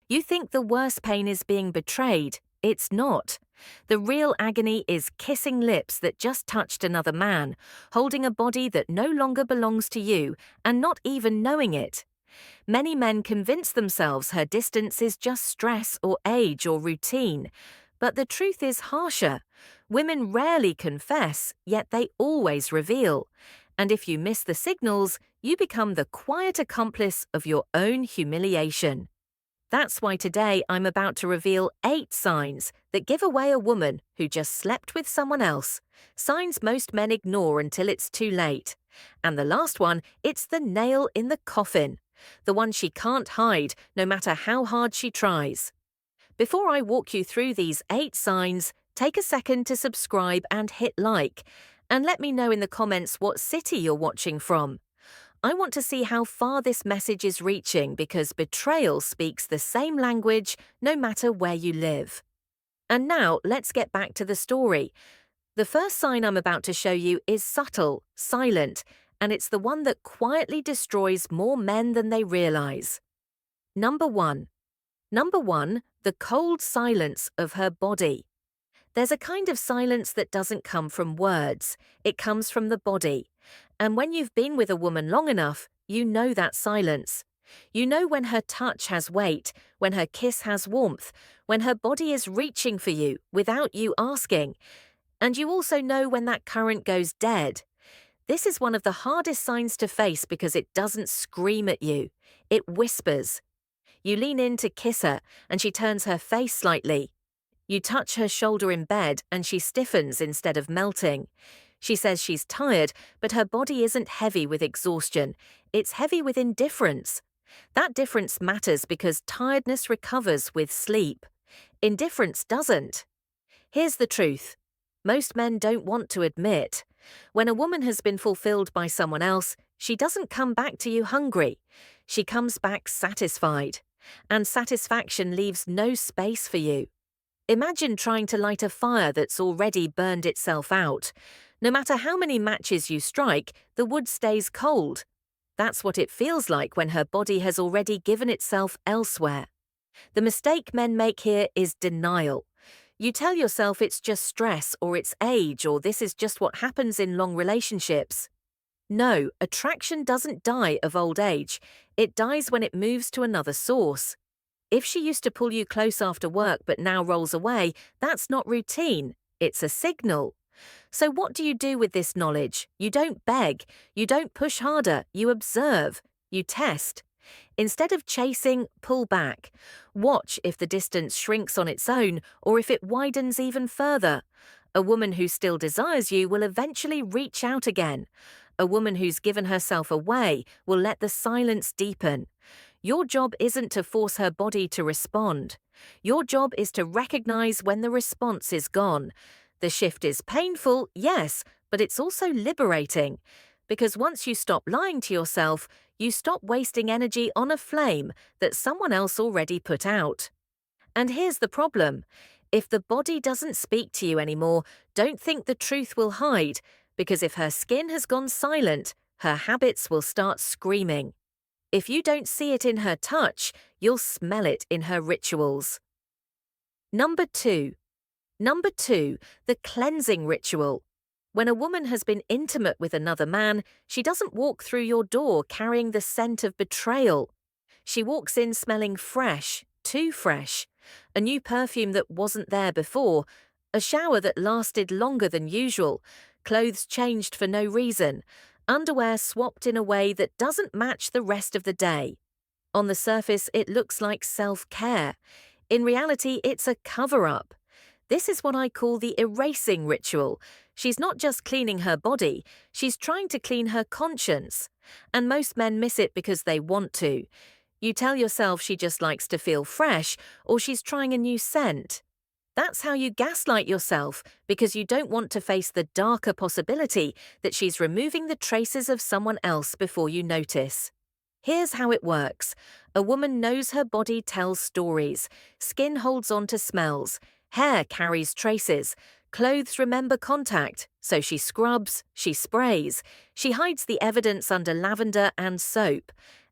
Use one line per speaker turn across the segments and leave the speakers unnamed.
You think the worst pain is being betrayed. It's not. The real agony is kissing lips that just touched another man, holding a body that no longer belongs to you, and not even knowing it. Many men convince themselves her distance is just stress or age or routine. But the truth is harsher. Women rarely confess, yet they always reveal. And if you miss the signals, you become the quiet accomplice of your own humiliation. That's why today I'm about to reveal 8 signs that give away a woman who just slept with someone else. Signs most men ignore until it's too late. And the last one, it's the nail in the coffin. The one she can't hide, no matter how hard she tries. Before I walk you through these 8 signs, take a second to subscribe and hit like. And let me know in the comments what city you're watching from. I want to see how far this message is reaching because betrayal speaks the same language no matter where you live. And now let's get back to the story. The first sign I'm about to show you is subtle, silent, and it's the one that quietly destroys more men than they realize. Number 1. Number 1, the cold silence of her body. There's a kind of silence that doesn't come from words. It comes from the body. And when you've been with a woman long enough, you know that silence. You know when her touch has weight, when her kiss has warmth, when her body is reaching for you without you asking. And you also know when that current goes dead. This is one of the hardest signs to face because it doesn't scream at you. It whispers. You lean in to kiss her, and she turns her face slightly. You touch her shoulder in bed, and she stiffens instead of melting. She says she's tired, but her body isn't heavy with exhaustion. It's heavy with indifference. That difference matters because tiredness recovers with sleep. Indifference doesn't. Here's the truth. Most men don't want to admit. When a woman has been fulfilled by someone else, she doesn't come back to you hungry. She comes back satisfied. And satisfaction leaves no space for you. Imagine trying to light a fire that's already burned itself out. No matter how many matches you strike, the wood stays cold. That's what it feels like when her body has already given itself elsewhere. The mistake men make here is denial. You tell yourself it's just stress or it's age or this is just what happens in long relationships. No, attraction doesn't die of old age. It dies when it moves to another source. If she used to pull you close after work but now rolls away, that's not routine. It's a signal. So what do you do with this knowledge? You don't beg. You don't push harder. You observe. You test. Instead of chasing, pull back. Watch if the distance shrinks on its own or if it widens even further. A woman who still desires you will eventually reach out again. A woman who's given herself away will let the silence deepen. Your job isn't to force her body to respond. Your job is to recognize when the response is gone. The shift is painful, yes, but it's also liberating. Because once you stop lying to yourself, you stop wasting energy on a flame that someone else already put out. And here's the problem. If the body doesn't speak to you anymore, don't think the truth will hide, because if her skin has gone silent, her habits will start screaming. If you don't see it in her touch, you'll smell it in her rituals. Number 2. Number 2, the cleansing ritual. When a woman has been intimate with another man, she doesn't walk through your door carrying the scent of betrayal. She walks in smelling fresh, too fresh, a new perfume that wasn't there before, a shower that lasted longer than usual, clothes changed for no reason, underwear swapped in a way that doesn't match the rest of the day. On the surface, it looks like self-care. In reality, it's a cover-up. This is what I call the erasing ritual. She's not just cleaning her body, she's trying to clean her conscience. And most men miss it because they want to. You tell yourself she just likes to feel fresh, or she's trying a new scent. That's how you gaslight yourself, because you don't want to face the darker possibility that she's removing the traces of someone else before you notice. Here's how it works. A woman knows her body tells stories. Skin holds on to smells. Hair carries traces. Clothes remember contact, so she scrubs, she sprays. She hides the evidence under lavender and soap.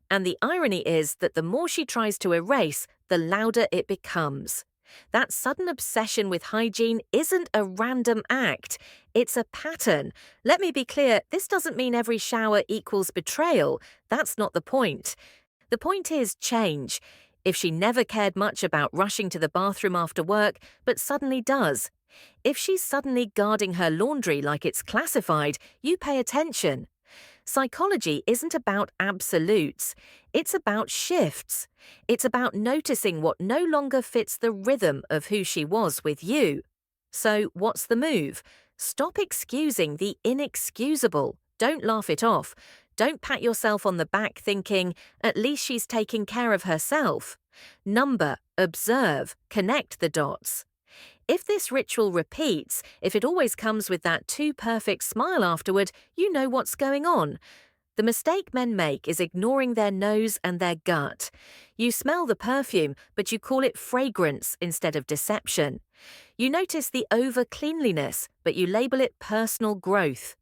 And the irony is that the more she tries to erase, the louder it becomes. That sudden obsession with hygiene isn't a random act, it's a pattern. Let me be clear, this doesn't mean every shower equals betrayal. That's not the point. The point is change. If she never cared much about rushing to the bathroom after work, but suddenly does. If she's suddenly guarding her laundry like it's classified, you pay attention. Psychology isn't about absolutes. It's about shifts. It's about noticing what no longer fits the rhythm of who she was with you. So, what's the move? Stop excusing the inexcusable. Don't laugh it off. Don't pat yourself on the back thinking, at least she's taking care of herself. Number, observe, connect the dots. If this ritual repeats, if it always comes with that too perfect smile afterward, you know what's going on. The mistake men make is ignoring their nose and their gut. You smell the perfume, but you call it fragrance instead of deception. You notice the over-cleanliness, but you label it personal growth.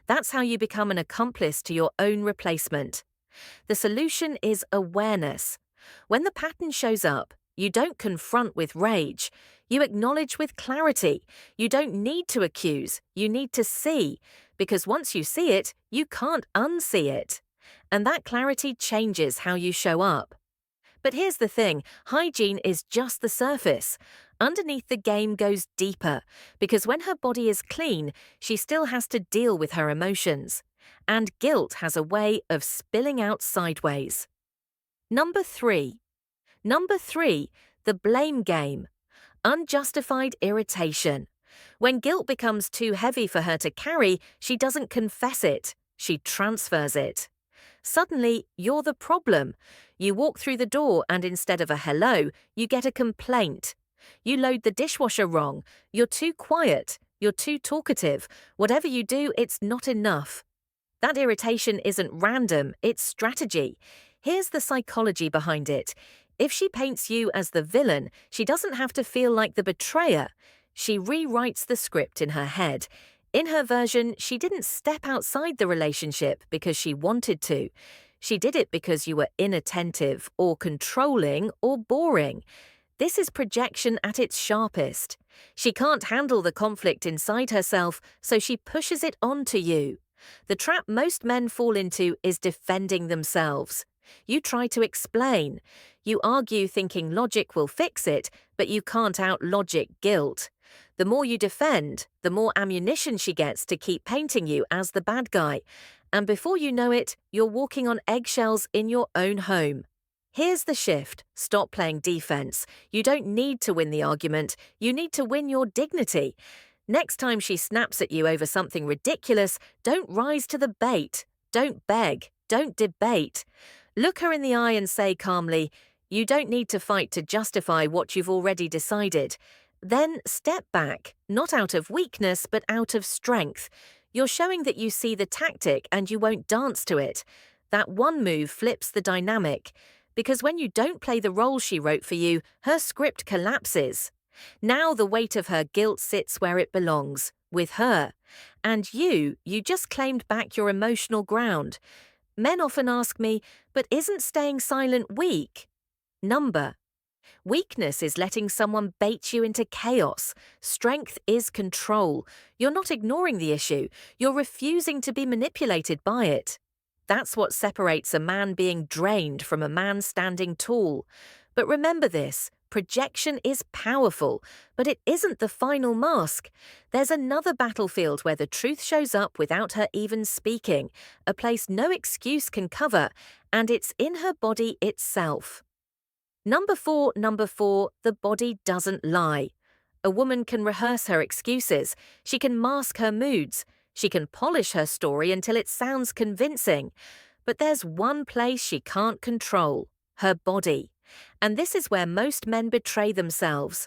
That's how you become an accomplice to your own replacement. The solution is awareness. When the pattern shows up, you don't confront with rage. You acknowledge with clarity. You don't need to accuse, you need to see. Because once you see it, you can't unsee it. And that clarity changes how you show up. But here's the thing, hygiene is just the surface. Underneath the game goes deeper, because when her body is clean, she still has to deal with her emotions. And guilt has a way of spilling out sideways. Number 3, the blame game. Unjustified irritation. When guilt becomes too heavy for her to carry, she doesn't confess it, she transfers it. Suddenly, you're the problem. You walk through the door and instead of a hello, you get a complaint. You load the dishwasher wrong, you're too quiet, you're too talkative. Whatever you do, it's not enough. That irritation isn't random, it's strategy. Here's the psychology behind it. If she paints you as the villain, she doesn't have to feel like the betrayer. She rewrites the script in her head. In her version, she didn't step outside the relationship because she wanted to. She did it because you were inattentive or controlling or boring. This is projection at its sharpest. She can't handle the conflict inside herself, so she pushes it onto you. The trap most men fall into is defending themselves. You try to explain. You argue thinking logic will fix it, but you can't out-logic guilt. The more you defend, the more ammunition she gets to keep painting you as the bad guy. And before you know it, you're walking on eggshells in your own home. Here's the shift. Stop playing defense. You don't need to win the argument. You need to win your dignity. Next time she snaps at you over something ridiculous, don't rise to the bait. Don't beg. Don't debate. Look her in the eye and say calmly, you don't need to fight to justify what you've already decided. Then step back, not out of weakness, but out of strength. You're showing that you see the tactic and you won't dance to it. That one move flips the dynamic. Because when you don't play the role she wrote for you, her script collapses. Now the weight of her guilt sits where it belongs, with her. And you just claimed back your emotional ground. Men often ask me, but isn't staying silent weak? Number. Weakness is letting someone bait you into chaos. Strength is control. You're not ignoring the issue. You're refusing to be manipulated by it. That's what separates a man being drained from a man standing tall. But remember this, projection is powerful, but it isn't the final mask. There's another battlefield where the truth shows up without her even speaking, a place no excuse can cover, and it's in her body itself. Number 4, the body doesn't lie. A woman can rehearse her excuses. She can mask her moods. She can polish her story until it sounds convincing. But there's one place she can't control, her body. And this is where most men betray themselves.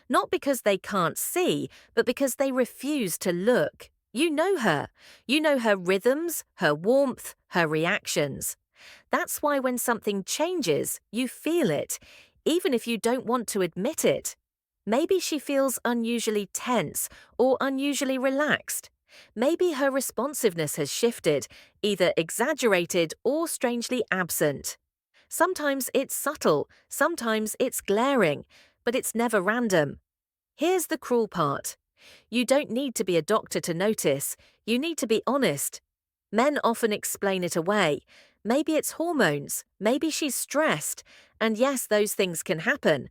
Not because they can't see, but because they refuse to look. You know her. You know her rhythms, her warmth, her reactions. That's why when something changes, you feel it, even if you don't want to admit it. Maybe she feels unusually tense or unusually relaxed. Maybe her responsiveness has shifted, either exaggerated or strangely absent. Sometimes it's subtle, sometimes it's glaring, but it's never random. Here's the cruel part. You don't need to be a doctor to notice, you need to be honest. Men often explain it away. Maybe it's hormones, maybe she's stressed, and yes, those things can happen.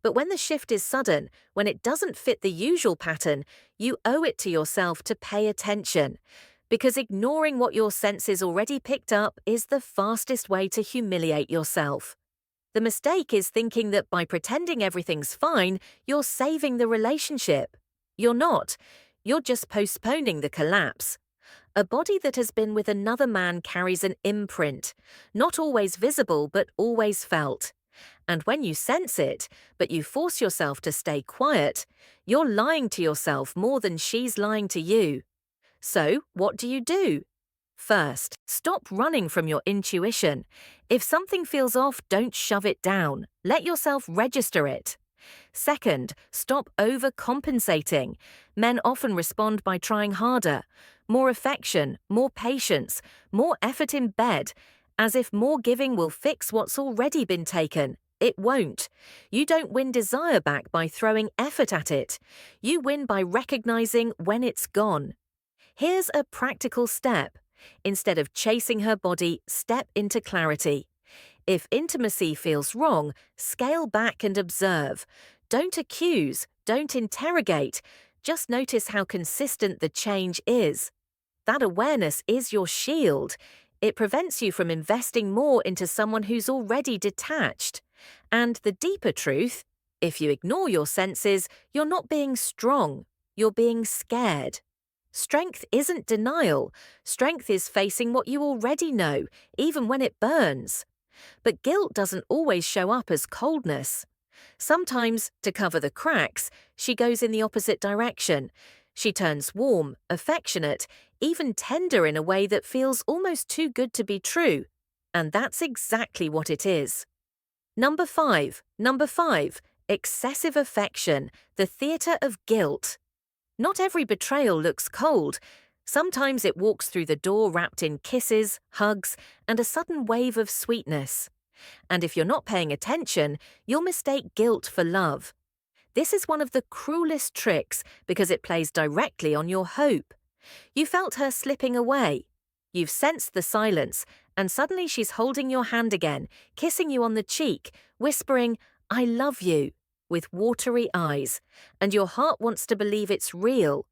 But when the shift is sudden, when it doesn't fit the usual pattern, you owe it to yourself to pay attention. Because ignoring what your senses already picked up is the fastest way to humiliate yourself. The mistake is thinking that by pretending everything's fine, you're saving the relationship. You're not. You're just postponing the collapse. A body that has been with another man carries an imprint, not always visible but always felt. And when you sense it, but you force yourself to stay quiet, you're lying to yourself more than she's lying to you. So, what do? First, stop running from your intuition. If something feels off, don't shove it down. Let yourself register it. Second, stop overcompensating. Men often respond by trying harder. More affection, more patience, more effort in bed, as if more giving will fix what's already been taken. It won't. You don't win desire back by throwing effort at it. You win by recognizing when it's gone. Here's a practical step. Instead of chasing her body, step into clarity. If intimacy feels wrong, scale back and observe. Don't accuse, don't interrogate. Just notice how consistent the change is. That awareness is your shield. It prevents you from investing more into someone who's already detached. And the deeper truth, if you ignore your senses, you're not being strong, you're being scared. Strength isn't denial. Strength is facing what you already know, even when it burns. But guilt doesn't always show up as coldness. Sometimes, to cover the cracks, she goes in the opposite direction. She turns warm, affectionate, even tender in a way that feels almost too good to be true. And that's exactly what it is. Number five, excessive affection, the theatre of guilt. Not every betrayal looks cold. Sometimes it walks through the door wrapped in kisses, hugs, and a sudden wave of sweetness. And if you're not paying attention, you'll mistake guilt for love. This is one of the cruelest tricks because it plays directly on your hope. You felt her slipping away. You've sensed the silence, and suddenly she's holding your hand again, kissing you on the cheek, whispering, "I love you," with watery eyes, and your heart wants to believe it's real.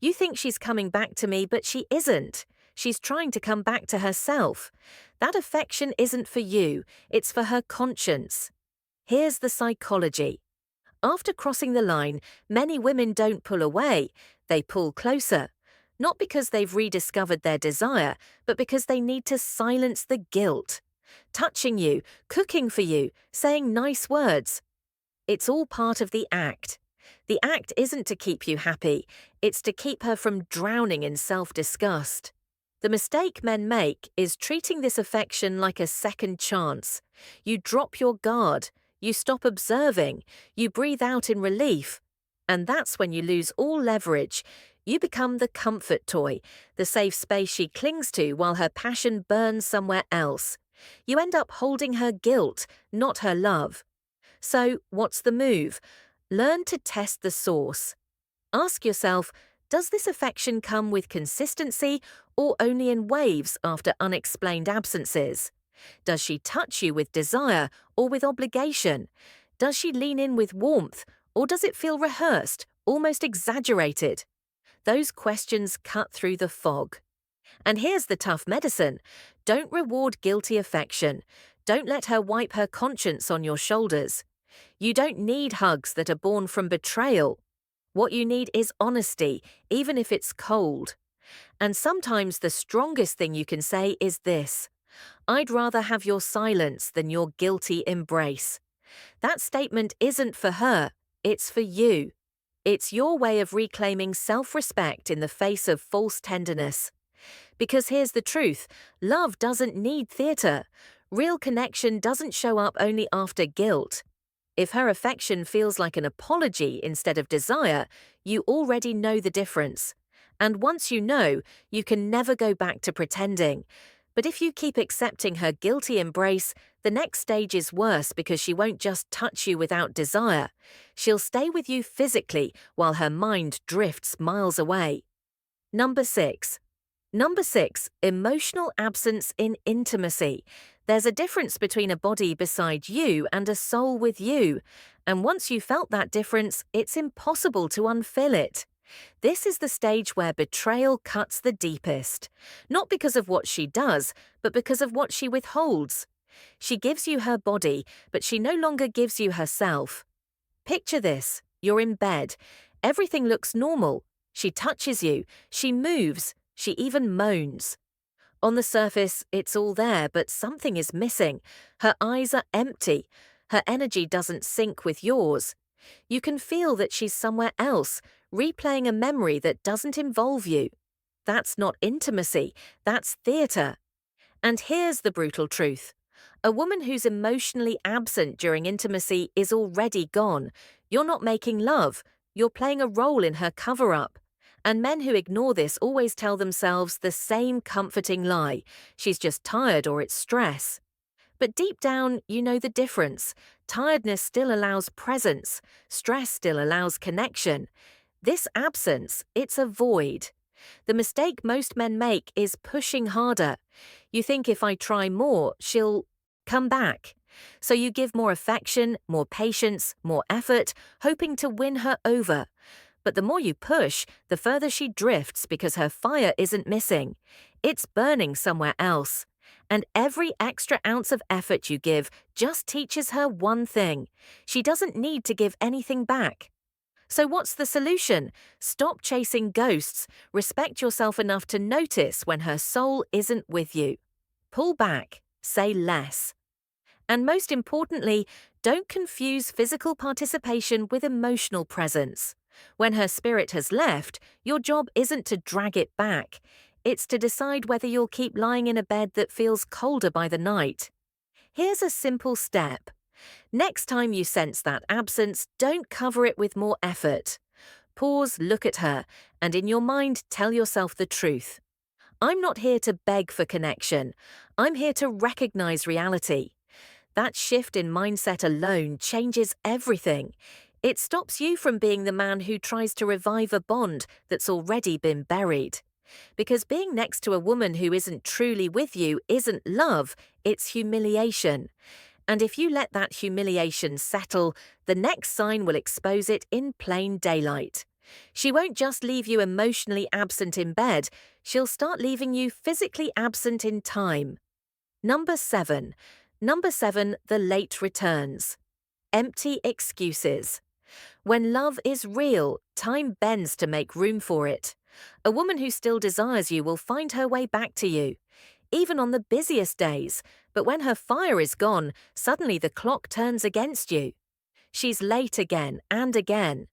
You think she's coming back to me, but she isn't. She's trying to come back to herself. That affection isn't for you, it's for her conscience. Here's the psychology. After crossing the line, many women don't pull away, they pull closer. Not because they've rediscovered their desire, but because they need to silence the guilt. Touching you, cooking for you, saying nice words. It's all part of the act. The act isn't to keep you happy, it's to keep her from drowning in self-disgust. The mistake men make is treating this affection like a second chance. You drop your guard, you stop observing, you breathe out in relief. And that's when you lose all leverage. You become the comfort toy, the safe space she clings to while her passion burns somewhere else. You end up holding her guilt, not her love. So, what's the move? Learn to test the source. Ask yourself, does this affection come with consistency or only in waves after unexplained absences? Does she touch you with desire or with obligation? Does she lean in with warmth or does it feel rehearsed, almost exaggerated? Those questions cut through the fog. And here's the tough medicine. Don't reward guilty affection. Don't let her wipe her conscience on your shoulders. You don't need hugs that are born from betrayal. What you need is honesty, even if it's cold. And sometimes the strongest thing you can say is this: I'd rather have your silence than your guilty embrace. That statement isn't for her, it's for you. It's your way of reclaiming self-respect in the face of false tenderness. Because here's the truth, love doesn't need theatre. Real connection doesn't show up only after guilt. If her affection feels like an apology instead of desire, you already know the difference. And once you know, you can never go back to pretending. But if you keep accepting her guilty embrace, the next stage is worse because she won't just touch you without desire. She'll stay with you physically while her mind drifts miles away. Number 6. Number 6, emotional absence in intimacy. There's a difference between a body beside you and a soul with you. And once you felt that difference, it's impossible to unfill it. This is the stage where betrayal cuts the deepest. Not because of what she does, but because of what she withholds. She gives you her body, but she no longer gives you herself. Picture this. You're in bed. Everything looks normal. She touches you. She moves. She even moans. On the surface, it's all there, but something is missing. Her eyes are empty. Her energy doesn't sync with yours. You can feel that she's somewhere else, replaying a memory that doesn't involve you. That's not intimacy, that's theatre. And here's the brutal truth. A woman who's emotionally absent during intimacy is already gone. You're not making love, you're playing a role in her cover-up. And men who ignore this always tell themselves the same comforting lie. She's just tired or it's stress. But deep down, you know the difference. Tiredness still allows presence. Stress still allows connection. This absence, it's a void. The mistake most men make is pushing harder. You think if I try more, she'll come back. So you give more affection, more patience, more effort, hoping to win her over. But the more you push, the further she drifts because her fire isn't missing. It's burning somewhere else. And every extra ounce of effort you give just teaches her one thing. She doesn't need to give anything back. So what's the solution? Stop chasing ghosts. Respect yourself enough to notice when her soul isn't with you. Pull back. Say less. And most importantly, don't confuse physical participation with emotional presence. When her spirit has left, your job isn't to drag it back. It's to decide whether you'll keep lying in a bed that feels colder by the night. Here's a simple step. Next time you sense that absence, don't cover it with more effort. Pause, look at her, and in your mind tell yourself the truth. I'm not here to beg for connection. I'm here to recognize reality. That shift in mindset alone changes everything. It stops you from being the man who tries to revive a bond that's already been buried. Because being next to a woman who isn't truly with you isn't love, it's humiliation. And if you let that humiliation settle, the next sign will expose it in plain daylight. She won't just leave you emotionally absent in bed, she'll start leaving you physically absent in time. Number 7. Number 7, the late returns. Empty excuses. When love is real, time bends to make room for it. A woman who still desires you will find her way back to you, even on the busiest days, but when her fire is gone, suddenly the clock turns against you. She's late again and again,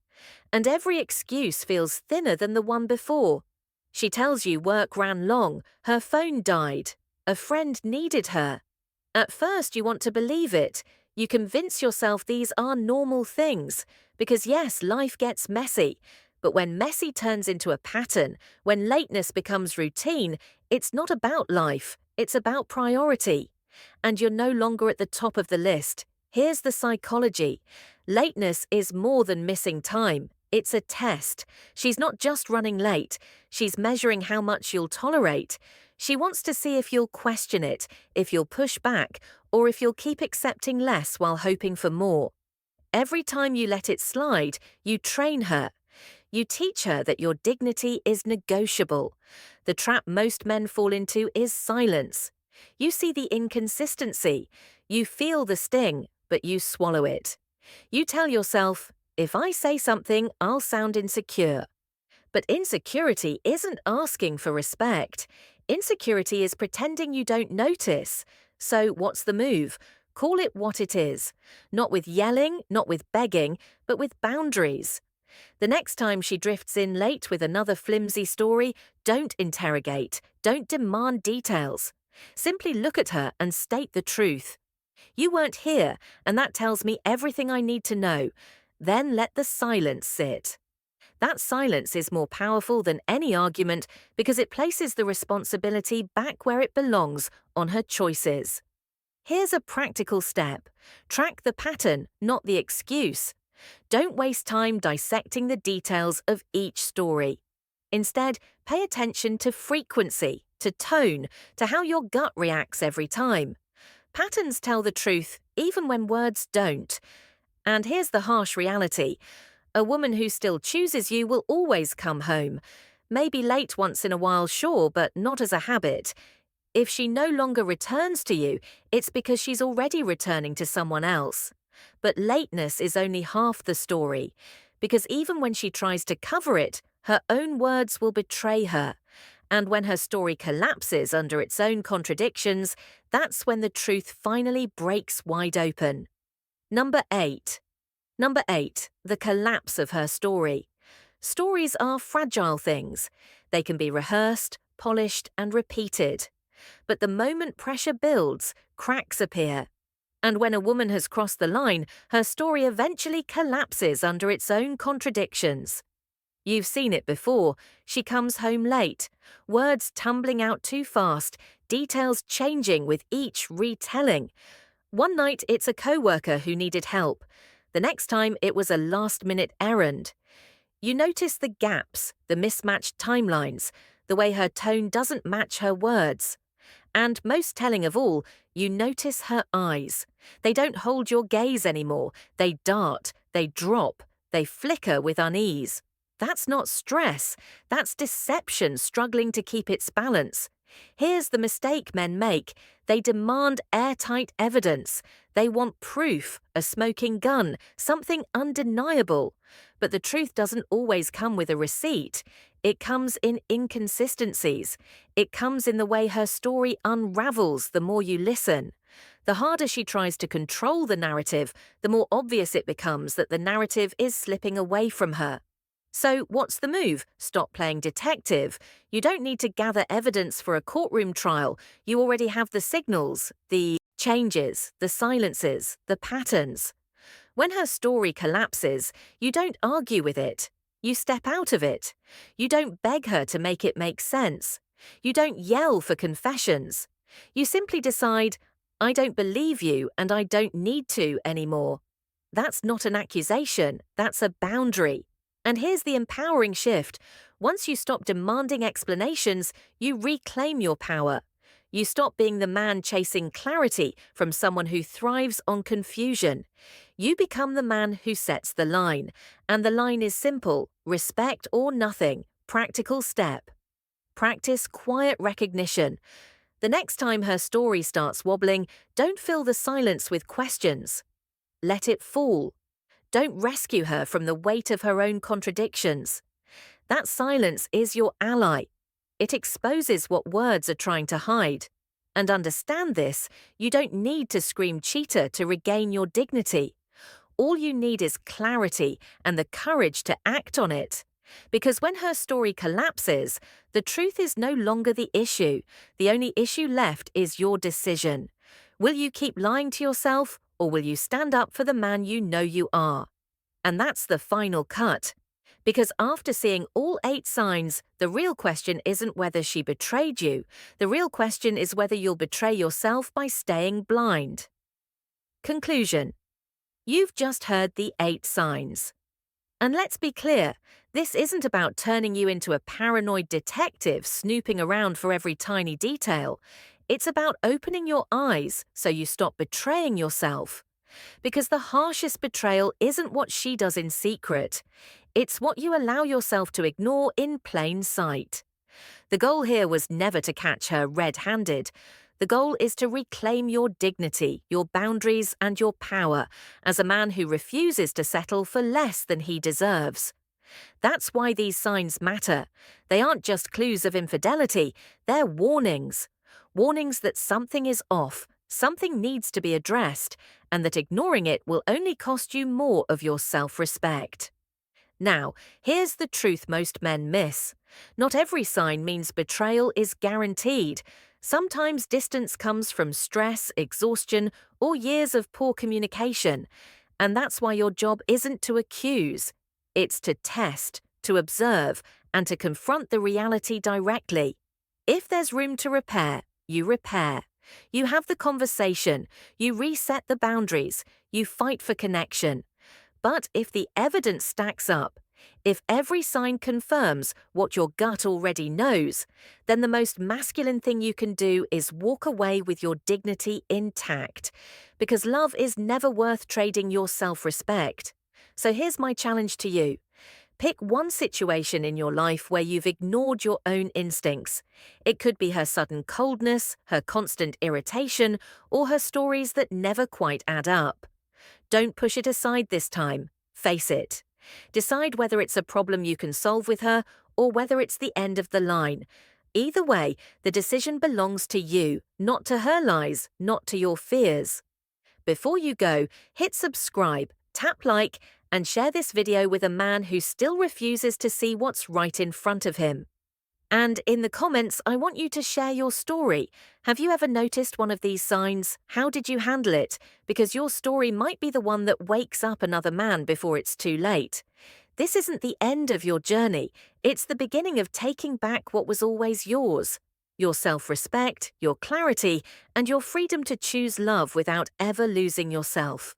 and every excuse feels thinner than the one before. She tells you work ran long, her phone died, a friend needed her. At first you want to believe it. You convince yourself these are normal things, because yes, life gets messy. But when messy turns into a pattern, when lateness becomes routine, it's not about life, it's about priority. And you're no longer at the top of the list. Here's the psychology. Lateness is more than missing time. It's a test. She's not just running late. She's measuring how much you'll tolerate. She wants to see if you'll question it, if you'll push back, or if you'll keep accepting less while hoping for more. Every time you let it slide, you train her. You teach her that your dignity is negotiable. The trap most men fall into is silence. You see the inconsistency. You feel the sting, but you swallow it. You tell yourself, if I say something, I'll sound insecure. But insecurity isn't asking for respect. Insecurity is pretending you don't notice. So what's the move? Call it what it is. Not with yelling, not with begging, but with boundaries. The next time she drifts in late with another flimsy story, don't interrogate, don't demand details. Simply look at her and state the truth. You weren't here, and that tells me everything I need to know. Then let the silence sit. That silence is more powerful than any argument because it places the responsibility back where it belongs, on her choices. Here's a practical step. Track the pattern, not the excuse. Don't waste time dissecting the details of each story. Instead, pay attention to frequency, to tone, to how your gut reacts every time. Patterns tell the truth, even when words don't. And here's the harsh reality. A woman who still chooses you will always come home. Maybe late once in a while, sure, but not as a habit. If she no longer returns to you, it's because she's already returning to someone else. But lateness is only half the story, because even when she tries to cover it, her own words will betray her. And when her story collapses under its own contradictions, that's when the truth finally breaks wide open. Number 8. Number 8, the collapse of her story. Stories are fragile things. They can be rehearsed, polished, and repeated. But the moment pressure builds, cracks appear. And when a woman has crossed the line, her story eventually collapses under its own contradictions. You've seen it before. She comes home late, words tumbling out too fast, details changing with each retelling. One night it's a co-worker who needed help. The next time it was a last-minute errand. You notice the gaps, the mismatched timelines, the way her tone doesn't match her words. And most telling of all, you notice her eyes. They don't hold your gaze anymore. They dart, they drop, they flicker with unease. That's not stress. That's deception struggling to keep its balance. Here's the mistake men make. They demand airtight evidence. They want proof, a smoking gun, something undeniable. But the truth doesn't always come with a receipt. It comes in inconsistencies. It comes in the way her story unravels the more you listen. The harder she tries to control the narrative, the more obvious it becomes that the narrative is slipping away from her. So what's the move? Stop playing detective. You don't need to gather evidence for a courtroom trial. You already have the signals, the changes, the silences, the patterns. When her story collapses, you don't argue with it. You step out of it. You don't beg her to make it make sense. You don't yell for confessions. You simply decide, I don't believe you and I don't need to anymore. That's not an accusation. That's a boundary. And here's the empowering shift. Once you stop demanding explanations, you reclaim your power. You stop being the man chasing clarity from someone who thrives on confusion. You become the man who sets the line. And the line is simple: respect or nothing. Practical step. Practice quiet recognition. The next time her story starts wobbling, don't fill the silence with questions. Let it fall. Don't rescue her from the weight of her own contradictions. That silence is your ally. It exposes what words are trying to hide. And understand this, you don't need to scream cheater to regain your dignity. All you need is clarity and the courage to act on it. Because when her story collapses, the truth is no longer the issue. The only issue left is your decision. Will you keep lying to yourself, or will you stand up for the man you know you are? And that's the final cut. Because after seeing all 8 signs, the real question isn't whether she betrayed you. The real question is whether you'll betray yourself by staying blind. Conclusion. You've just heard the 8 signs. And let's be clear, this isn't about turning you into a paranoid detective snooping around for every tiny detail. It's about opening your eyes so you stop betraying yourself. Because the harshest betrayal isn't what she does in secret. It's what you allow yourself to ignore in plain sight. The goal here was never to catch her red-handed. The goal is to reclaim your dignity, your boundaries, and your power as a man who refuses to settle for less than he deserves. That's why these signs matter. They aren't just clues of infidelity, they're warnings. Warnings that something is off, something needs to be addressed, and that ignoring it will only cost you more of your self-respect. Now, here's the truth most men miss. Not every sign means betrayal is guaranteed. Sometimes distance comes from stress, exhaustion, or years of poor communication. And that's why your job isn't to accuse. It's to test, to observe, and to confront the reality directly. If there's room to repair, you repair. You have the conversation, you reset the boundaries, you fight for connection. But if the evidence stacks up, if every sign confirms what your gut already knows, then the most masculine thing you can do is walk away with your dignity intact, because love is never worth trading your self-respect. So here's my challenge to you. Pick one situation in your life where you've ignored your own instincts. It could be her sudden coldness, her constant irritation, or her stories that never quite add up. Don't push it aside this time. Face it. Decide whether it's a problem you can solve with her or whether it's the end of the line. Either way, the decision belongs to you, not to her lies, not to your fears. Before you go, hit subscribe, tap like, and share this video with a man who still refuses to see what's right in front of him. And in the comments, I want you to share your story. Have you ever noticed one of these signs? How did you handle it? Because your story might be the one that wakes up another man before it's too late. This isn't the end of your journey. It's the beginning of taking back what was always yours. Your self-respect, your clarity, and your freedom to choose love without ever losing yourself.